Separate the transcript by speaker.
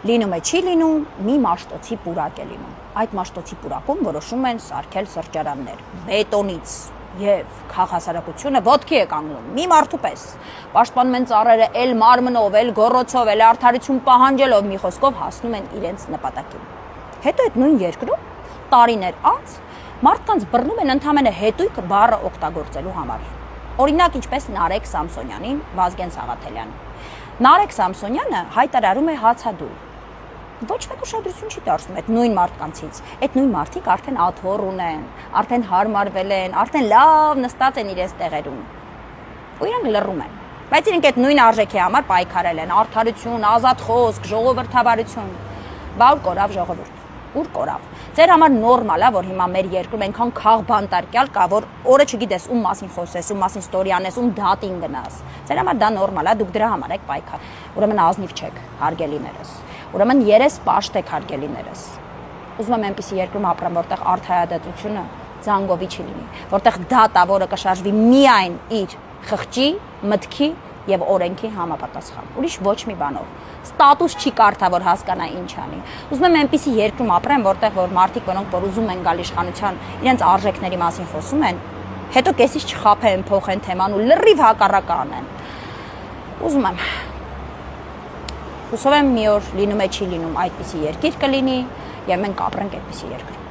Speaker 1: լինում է չի լինում, մի մաշտոցի պուրակ է լինում։ Այդ մաշտոցի պուրակում որոշում են սարքել սրճարաններ, բետոնից եւ քաղաքասարակությունը ոտքի է կանգնում, մի մարդու պես։ Պաշտպանում են ծառերը էլ մարմնով, էլ գոռոցով, էլ արդարություն պահանջելով, մի խոսքով հասնում են իրենց նպատակին։ Հետո այդ նույն երկրում տարիներ անց մարդկանց բռնում են ընդհանրապես հետույք բառը օգտագործելու համար։ Օրինակ, ինչպես Նարեկ Սամսոնյանին, Վազգեն Սաղաթելյանին։ Նարեկ Սամսոնյանը հայտարարում է հացադուլ։ Ոչ մեկ ուշադրություն չի դարձնում այդ նույն մարդկանցից։ Այդ նույն մարդիկ արդեն աթոռ ունեն, արդեն հարմարվել են, արդեն լավ նստած են իրենց տեղերում։ Ու իրանք լռում են։ Բայց իրենք այդ նույն արժեքի համար պայքարել են՝ արդարություն, ազատ խոսք, ժողովրդավարություն։ Բա ու կորավ ժողովուրդ։ Ուր կորավ։ Ձեր համար նորմալ է, որ հիմա մեր երկրում այնքան քաղբանտարկյալ կա, որ օրը չգիտես ում մասին խոսես, ում մասին ստորի անես, ում դատին գնաս։ Ձեր համար դա նորմալ է, դուք դրա համար եք պայքար։ Ուրեմն ազնիվ չեք, հարգելիներս։ Ուրեմն երես պաշտեք, հարգելիներս։ Ուզում եմ այնպիսի երկրում ապրեմ, որտեղ արդարադատությունը զանգովի չի լինի, որտեղ դատա, որը կշարժվի միայն իր խղճի, մտքի եւ օրենքի համապատասխան։ Ուրիշ ոչ մի բանով։ Ստատուս չի կարդա, որ հասկանա ինչ անի։ Ուզում եմ այնպիսի երկրում ապրեմ, որտեղ որ մարդիկ, որոնք որ ուզում են գալ իշխանության, իրենց արժեքների մասին խոսում են, հետո կեսից չխափեն, փոխեն թեման ու լրիվ հակառակը անեն։ Ուզում եմ։ Հուսով եմ մի օր լինում է չի լինում այդպիսի երկիր կլինի եւ մենք կապրենք այդպիսի երկրում։